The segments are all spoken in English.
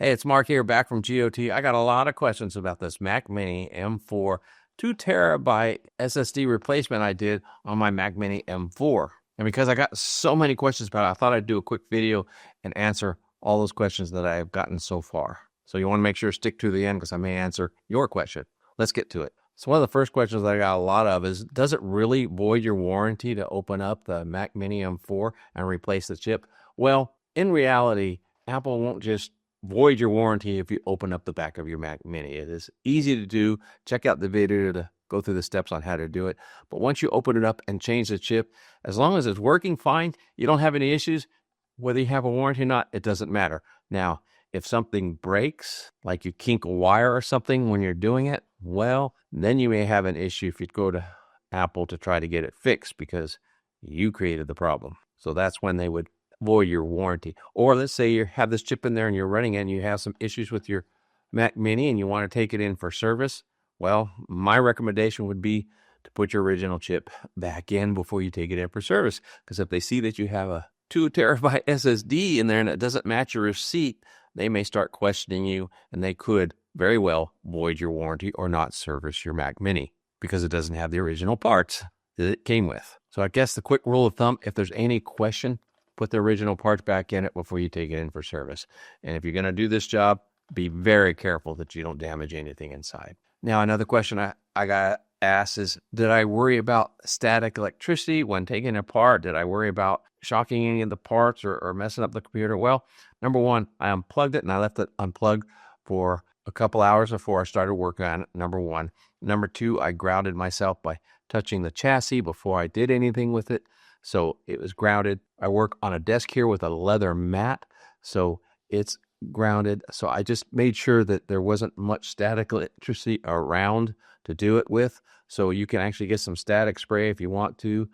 Hey, it's Mark here, back from GOT. I got a lot of questions about this Mac Mini M4 2 terabyte SSD replacement I did on my Mac Mini M4. And because I got so many questions about it, I thought I'd do a quick video and answer all those questions that I've gotten so far. So you want to make sure to stick to the end because I may answer your question. Let's get to it. So one of the first questions that I got a lot of is, does it really void your warranty to open up the Mac Mini M4 and replace the chip? Well, in reality, Apple won't just void your warranty if you open up the back of your Mac Mini. It is easy to do. Check out the video to go through the steps on how to do it. But once you open it up and change the chip, as long as it's working fine, you don't have any issues, whether you have a warranty or not, it doesn't matter. Now, if something breaks, like you kink a wire or something when you're doing it, well, then you may have an issue if you go to Apple to try to get it fixed because you created the problem. So that's when they would void your warranty. Or let's say you have this chip in there and you're running it and you have some issues with your Mac Mini and you want to take it in for service. Well, my recommendation would be to put your original chip back in before you take it in for service. Because if they see that you have a 2 terabyte SSD in there and it doesn't match your receipt, they may start questioning you and they could very well void your warranty or not service your Mac Mini because it doesn't have the original parts that it came with. So I guess the quick rule of thumb, if there's any question, put the original parts back in it before you take it in for service. And if you're going to do this job, be very careful that you don't damage anything inside. Now, another question I got asked is, did I worry about static electricity when taking it apart? Did I worry about shocking any of the parts or messing up the computer? Well, number one, I unplugged it and I left it unplugged for a couple hours before I started working on it, number one. Number two, I grounded myself by touching the chassis before I did anything with it. So it was grounded. I work on a desk here with a leather mat, so it's grounded. So I just made sure that there wasn't much static electricity around to do it with. So you can actually get some static spray if you want to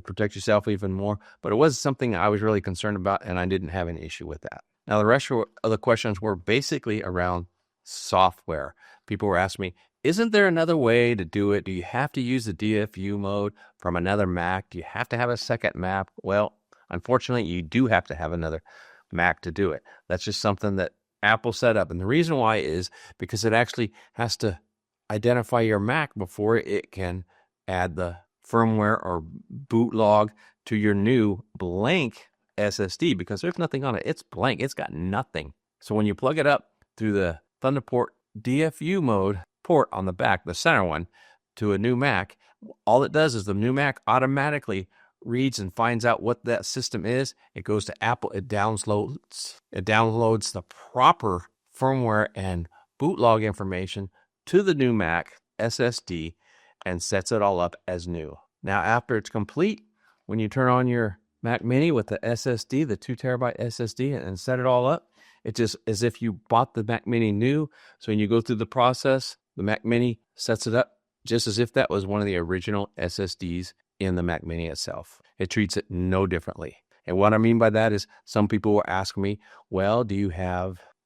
protect yourself even more. But it was something I was really concerned about, and I didn't have an issue with that. Now, the rest of the questions were basically around software. People were asking me, isn't there another way to do it? Do you have to use the DFU mode from another Mac? Do you have to have a second Mac? Well, unfortunately, you do have to have another Mac to do it. That's just something that Apple set up. And the reason why is because it actually has to identify your Mac before it can add the firmware or boot log to your new blank SSD because there's nothing on it. It's blank. It's got nothing. So when you plug it up through the Thunderport DFU mode port on the back, the center one, to a new Mac, all it does is the new Mac automatically reads and finds out what that system is. It goes to Apple, it downloads the proper firmware and boot log information to the new Mac SSD and sets it all up as new. Now, after it's complete, when you turn on your Mac Mini with the SSD, the 2 terabyte SSD, and set it all up, it's just as if you bought the Mac Mini new. So when you go through the process, the Mac Mini sets it up just as if that was one of the original SSDs in the Mac Mini itself. It treats it no differently. And what I mean by that is some people will ask me, well, do you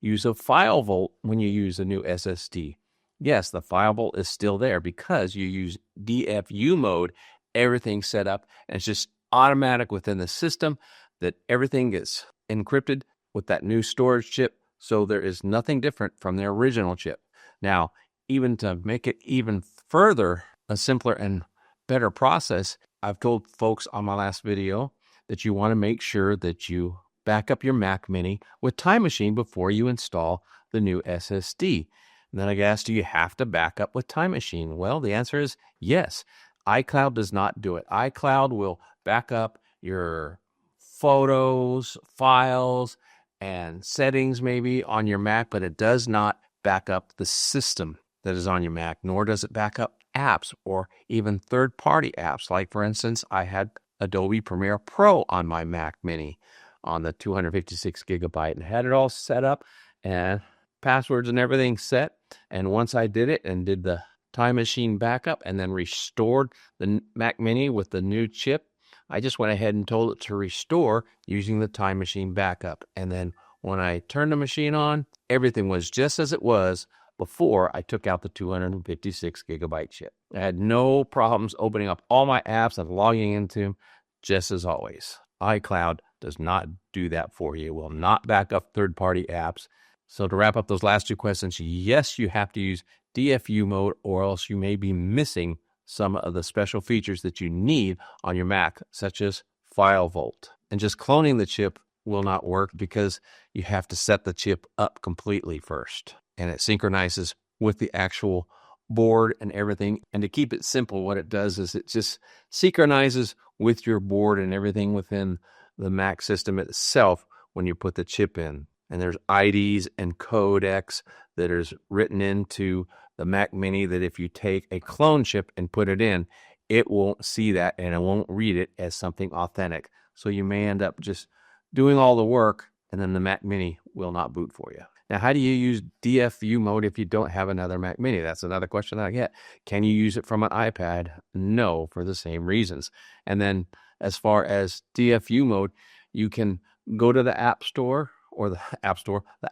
use a FileVault when you use a new SSD? Yes, the FileVault is still there because you use DFU mode, everything's set up, and it's just automatic within the system that everything gets encrypted with that new storage chip. So there is nothing different from the original chip. Now, even to make it even further, a simpler and better process, I've told folks on my last video that you want to make sure that you back up your Mac Mini with Time Machine before you install the new SSD. And then I guess, do you have to back up with Time Machine? Well, the answer is yes. iCloud does not do it. iCloud will back up your photos, files, and settings maybe on your Mac, but it does not back up the system that is on your Mac, nor does it back up apps or even third-party apps. Like, for instance, I had Adobe Premiere Pro on my Mac Mini on the 256 gigabyte and had it all set up and passwords and everything set. And once I did it and did the Time Machine backup and then restored the Mac Mini with the new chip, I just went ahead and told it to restore using the Time Machine backup. And then when I turned the machine on, everything was just as it was before I took out the 256 gigabyte chip. I had no problems opening up all my apps and logging into them, just as always. iCloud does not do that for you. It will not back up third-party apps. So to wrap up those last two questions, yes, you have to use DFU mode, or else you may be missing some of the special features that you need on your Mac, such as FileVault. And just cloning the chip will not work because you have to set the chip up completely first. And it synchronizes with the actual board and everything. And to keep it simple, what it does is it just synchronizes with your board and everything within the Mac system itself when you put the chip in. And there's IDs and codecs that is written into the Mac Mini that if you take a clone chip and put it in, it won't see that and it won't read it as something authentic. So you may end up just doing all the work and then the Mac Mini will not boot for you. Now, how do you use DFU mode if you don't have another Mac Mini? That's another question that I get. Can you use it from an iPad? No, for the same reasons. And then as far as DFU mode, you can go to the App Store or the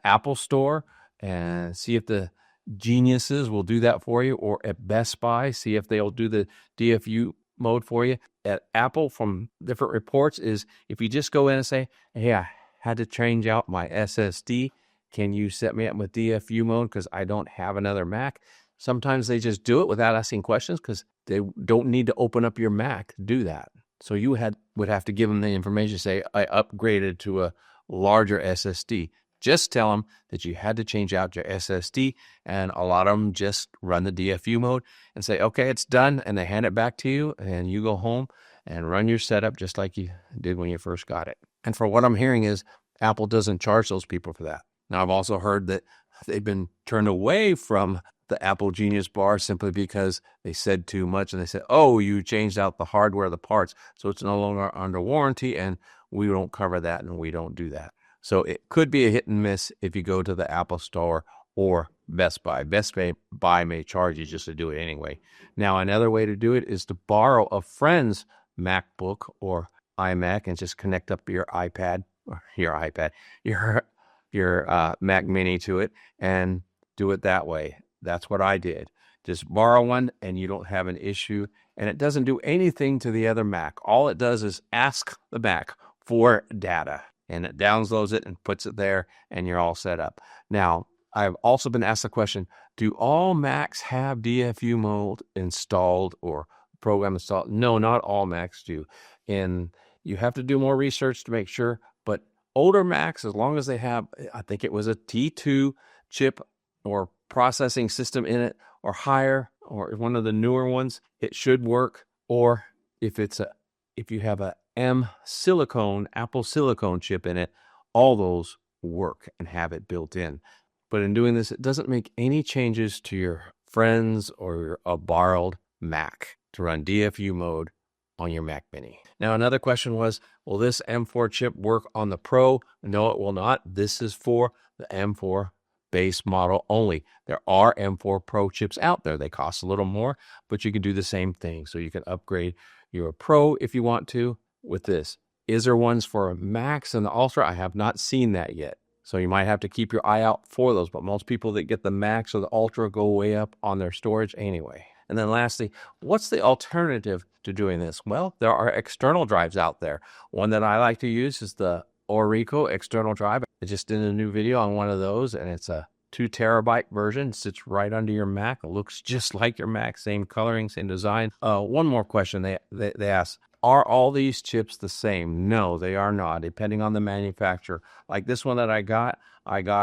Apple Store, and see if the geniuses will do that for you, or at Best Buy, see if they'll do the DFU mode for you. At Apple, from different reports, is if you just go in and say, hey, I had to change out my SSD. Can you set me up with DFU mode because I don't have another Mac? Sometimes they just do it without asking questions because they don't need to open up your Mac to do that. So you would have to give them the information, say, I upgraded to a larger SSD. Just tell them that you had to change out your SSD, and a lot of them just run the DFU mode and say, okay, it's done, and they hand it back to you, and you go home and run your setup just like you did when you first got it. And for what I'm hearing is Apple doesn't charge those people for that. Now, I've also heard that they've been turned away from the Apple Genius Bar simply because they said too much, and they said, oh, you changed out the hardware, the parts, so it's no longer under warranty, and we don't cover that, and we don't do that. So it could be a hit and miss if you go to the Apple Store or Best Buy. Best Buy may charge you just to do it anyway. Now, another way to do it is to borrow a friend's MacBook or iMac and just connect up your Mac Mini to it and do it that way. That's what I did. Just borrow one and you don't have an issue. And it doesn't do anything to the other Mac. All it does is ask the Mac for data. And it downloads it and puts it there, and you're all set up. Now, I've also been asked the question, do all Macs have DFU mode installed or program installed? No, not all Macs do. And you have to do more research to make sure. But older Macs, as long as they have, I think it was a T2 chip or processing system in it or higher, or one of the newer ones, it should work. Or if you have a Apple silicone chip in it, all those work and have it built in. But in doing this, it doesn't make any changes to your friends or a borrowed Mac to run DFU mode on your Mac Mini. Now, another question was, will this M4 chip work on the Pro? No, it will not. This is for the M4 base model only. There are M4 Pro chips out there. They cost a little more, but you can do the same thing. So you can upgrade your Pro if you want to with this. Is there ones for Max and the Ultra? I have not seen that yet. So you might have to keep your eye out for those, but most people that get the Max or the Ultra go way up on their storage anyway. And then lastly, what's the alternative to doing this? Well, there are external drives out there. One that I like to use is the Orico external drive. I just did a new video on one of those, and it's a 2 terabyte version. It sits right under your Mac. It looks just like your Mac, same coloring, same design. One more question they asked, are all these chips the same? No, they are not, depending on the manufacturer. Like this one that I got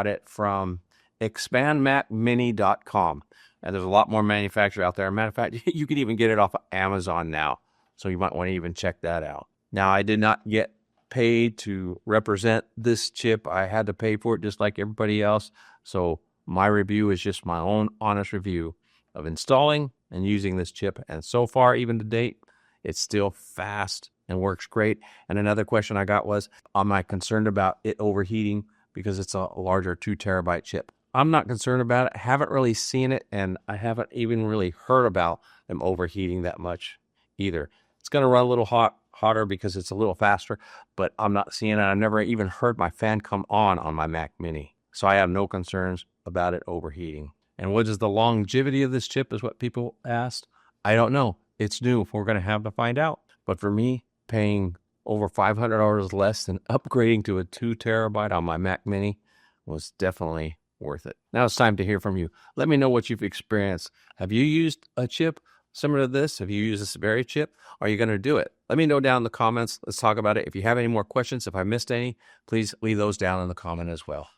it from expandmacmini.com. And there's a lot more manufacturers out there. Matter of fact, you can even get it off of Amazon now. So you might want to even check that out. Now, I did not get paid to represent this chip. I had to pay for it just like everybody else. So my review is just my own honest review of installing and using this chip. And so far, even to date, it's still fast and works great. And another question I got was, am I concerned about it overheating because it's a larger 2 terabyte chip? I'm not concerned about it. I haven't really seen it, and I haven't even really heard about them overheating that much either. It's going to run a little hotter because it's a little faster, but I'm not seeing it. I've never even heard my fan come on my Mac Mini. So I have no concerns about it overheating. And what is the longevity of this chip is what people asked. I don't know. It's new. We're going to have to find out. But for me, paying over $500 less than upgrading to a 2 terabyte on my Mac Mini was definitely worth it. Now it's time to hear from you. Let me know what you've experienced. Have you used a chip similar to this? Have you used this very chip? Are you going to do it? Let me know down in the comments. Let's talk about it. If you have any more questions, if I missed any, please leave those down in the comment as well.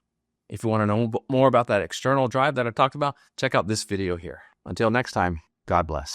If you want to know more about that external drive that I talked about, check out this video here. Until next time, God bless.